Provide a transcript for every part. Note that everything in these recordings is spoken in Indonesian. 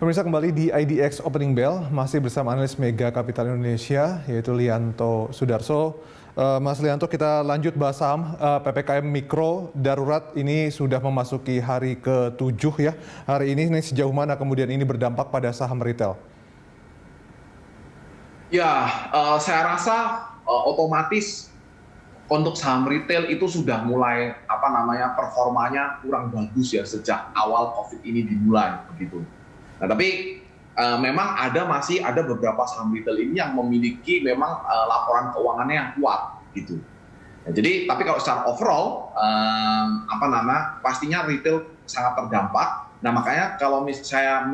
Pemirsa, kembali di IDX Opening Bell, masih bersama analis Mega Kapital Indonesia, yaitu Lianto Sudarso. Mas Lianto, kita lanjut bahas saham PPKM Mikro darurat ini sudah memasuki hari ke-7 ya. Hari ini sejauh mana kemudian ini berdampak pada saham retail? Ya, saya rasa otomatis untuk saham retail itu sudah mulai performanya kurang bagus ya sejak awal COVID ini dimulai begitu. Nah, tapi memang masih ada beberapa saham retail ini yang memiliki memang laporan keuangannya yang kuat gitu. Nah, jadi tapi kalau secara overall pastinya retail sangat terdampak. Nah, makanya kalau saya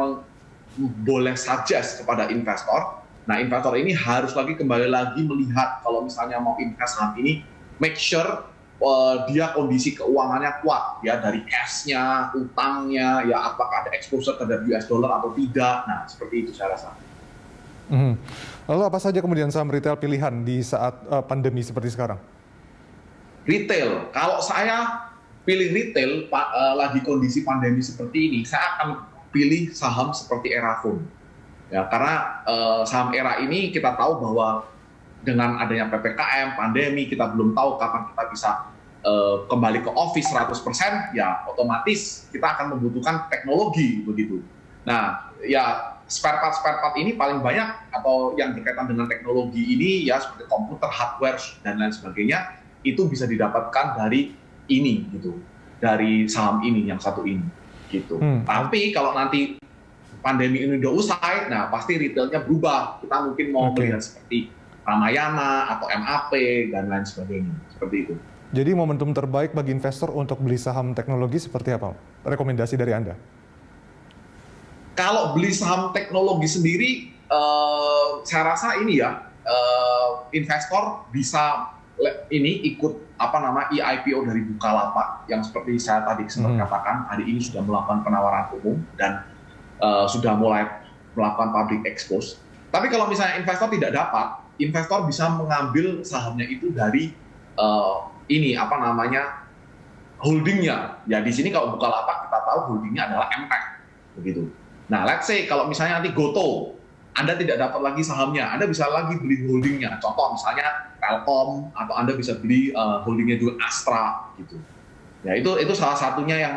boleh suggest kepada investor, nah investor ini harus kembali lagi melihat kalau misalnya mau invest saham ini, make sure dia kondisi keuangannya kuat ya, dari cash-nya, utangnya, ya apakah ada exposure terhadap US dollar atau tidak. Nah, seperti itu saya rasa. Lalu apa saja kemudian saham retail pilihan di saat pandemi seperti sekarang? Retail, kalau saya pilih retail lagi kondisi pandemi seperti ini, saya akan pilih saham seperti Erafone. Ya, karena saham Era ini kita tahu bahwa dengan adanya PPKM, pandemi, kita belum tahu kapan kita bisa kembali ke office 100%, ya otomatis kita akan membutuhkan teknologi begitu. Nah, ya spare part ini paling banyak atau yang berkaitan dengan teknologi ini ya seperti komputer, hardware dan lain sebagainya itu bisa didapatkan dari ini gitu, dari saham ini yang satu ini gitu. Tapi kalau nanti pandemi ini udah usai, nah pasti retailnya berubah. Kita mungkin mau melihat seperti Ramayana atau MAP dan lain sebagainya, seperti itu. Jadi momentum terbaik bagi investor untuk beli saham teknologi seperti apa? Rekomendasi dari Anda? Kalau beli saham teknologi sendiri, saya rasa ini ya, investor bisa ikut IPO dari Bukalapak yang seperti saya tadi sempat katakan, hari ini sudah melakukan penawaran umum dan sudah mulai melakukan public expose. Tapi kalau misalnya investor tidak dapat, investor bisa mengambil sahamnya itu dari holdingnya. Ya di sini kalau Bukalapak kita tahu holdingnya adalah MTEK begitu. Nah, let's say kalau misalnya nanti Goto, Anda tidak dapat lagi sahamnya, Anda bisa lagi beli holdingnya. Contoh misalnya Telkom, atau Anda bisa beli holdingnya juga Astra gitu. Ya itu salah satunya yang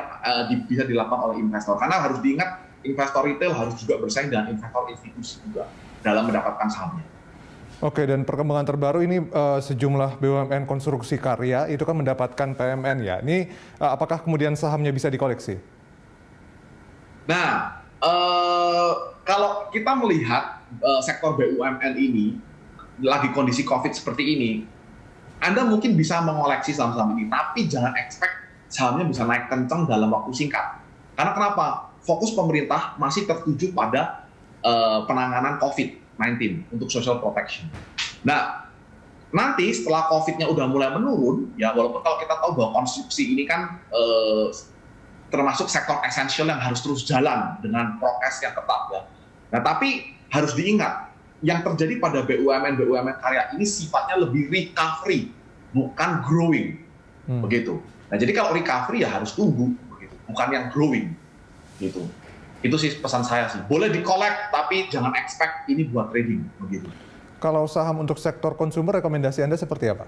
bisa dilakukan oleh investor. Karena harus diingat, investor retail harus juga bersaing dengan investor institusi juga dalam mendapatkan sahamnya. Oke, dan perkembangan terbaru ini sejumlah BUMN konstruksi karya itu kan mendapatkan PMN ya. Ini apakah kemudian sahamnya bisa dikoleksi? Nah, kalau kita melihat sektor BUMN ini lagi kondisi COVID seperti ini, Anda mungkin bisa mengoleksi saham-saham ini, tapi jangan expect sahamnya bisa naik kencang dalam waktu singkat. Karena kenapa? Fokus pemerintah masih tertuju pada penanganan COVID-19 untuk social protection. Nah, nanti setelah COVID-nya udah mulai menurun, ya walaupun kalau kita tahu bahwa konstruksi ini kan termasuk sektor esensial yang harus terus jalan dengan prokes yang ketat ya. Nah, tapi harus diingat, yang terjadi pada BUMN karya ini sifatnya lebih recovery, bukan growing, begitu. Nah, jadi kalau recovery ya harus tunggu, begitu, bukan yang growing, gitu. Itu sih pesan saya sih. Boleh di-collect, tapi jangan expect ini buat trading, begitu. Kalau saham untuk sektor konsumer, rekomendasi Anda seperti apa?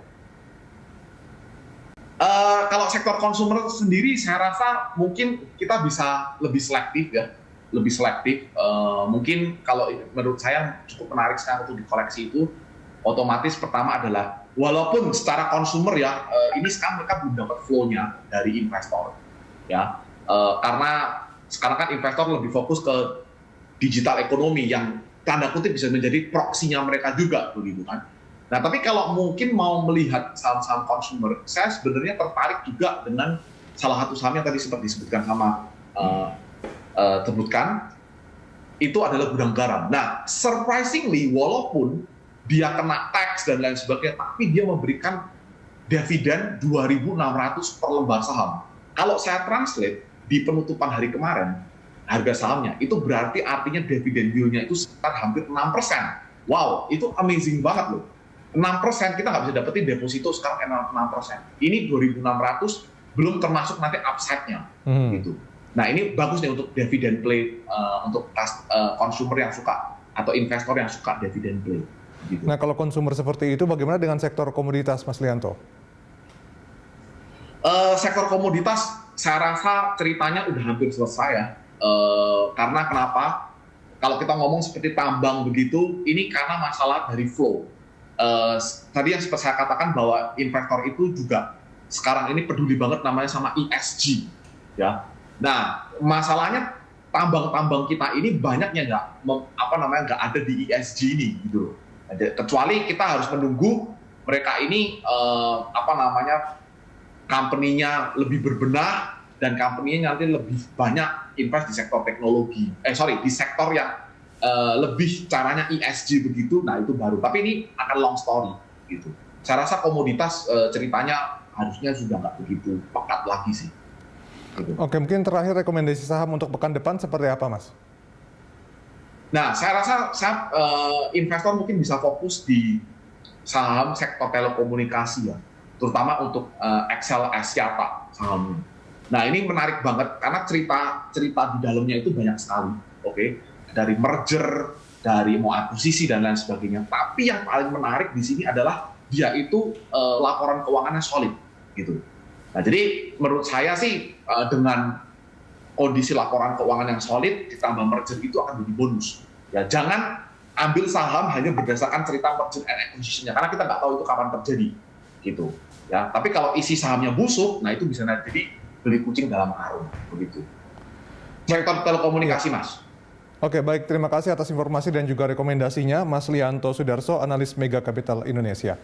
Kalau sektor konsumer sendiri, saya rasa mungkin kita bisa lebih selektif ya, lebih selektif. Mungkin kalau menurut saya cukup menarik sekarang untuk dikoleksi itu, otomatis pertama adalah walaupun secara konsumer ya, ini sekarang mereka belum dapat flow-nya dari investor, ya, karena sekarang kan investor lebih fokus ke digital ekonomi yang tanda kutip bisa menjadi proksinya mereka juga, begitu kan. Nah, tapi kalau mungkin mau melihat saham-saham konsumer, saya sebenarnya tertarik juga dengan salah satu saham yang tadi sempat disebutkan sama itu adalah Gudang Garam. Nah, surprisingly, walaupun dia kena tax dan lain sebagainya, tapi dia memberikan dividen 2.600 per lembar saham. Kalau saya translate di penutupan hari kemarin, harga sahamnya itu berarti artinya dividen yield-nya itu sekitar hampir 6%. Wow, itu amazing banget loh. 6% kita nggak bisa dapetin deposito sekarang 6%. Ini 2.600 belum termasuk nanti upside-nya gitu. Nah ini bagus nih untuk dividend play untuk consumer yang suka atau investor yang suka dividend play. Gitu. Nah kalau konsumer seperti itu bagaimana dengan sektor komoditas Mas Lianto? Sektor komoditas saya rasa ceritanya udah hampir selesai ya. Karena kenapa? Kalau kita ngomong seperti tambang begitu, ini karena masalah dari flow. Tadi yang seperti saya katakan bahwa investor itu juga sekarang ini peduli banget namanya sama ESG, ya. Nah, masalahnya tambang-tambang kita ini banyaknya nggak ada di ESG ini, gitu. Kecuali kita harus menunggu mereka ini company-nya lebih berbenah dan company-nya nanti lebih banyak invest di sektor teknologi. Di sektor yang lebih caranya ESG begitu. Nah itu baru. Tapi ini akan long story gitu. Saya rasa komoditas ceritanya harusnya sudah nggak begitu pekat lagi sih. Gitu. Oke, mungkin terakhir rekomendasi saham untuk pekan depan seperti apa, Mas? Nah, saya rasa investor mungkin bisa fokus di saham sektor telekomunikasi ya, terutama untuk XL Axiata sahamnya. Nah, ini menarik banget karena cerita di dalamnya itu banyak sekali, oke? Dari merger, dari mau akuisisi dan lain sebagainya. Tapi yang paling menarik di sini adalah dia itu laporan keuangannya solid, gitu. Nah, jadi menurut saya sih dengan kondisi laporan keuangan yang solid ditambah merger itu akan jadi bonus. Ya, jangan ambil saham hanya berdasarkan cerita merger and acquisition-nya karena kita nggak tahu itu kapan terjadi, gitu. Ya, tapi kalau isi sahamnya busuk, nah itu bisa jadi beli kucing dalam karung, begitu. Sektor telekomunikasi, Mas. Oke, baik. Terima kasih atas informasi dan juga rekomendasinya, Mas Lianto Sudarso, analis Mega Capital Indonesia.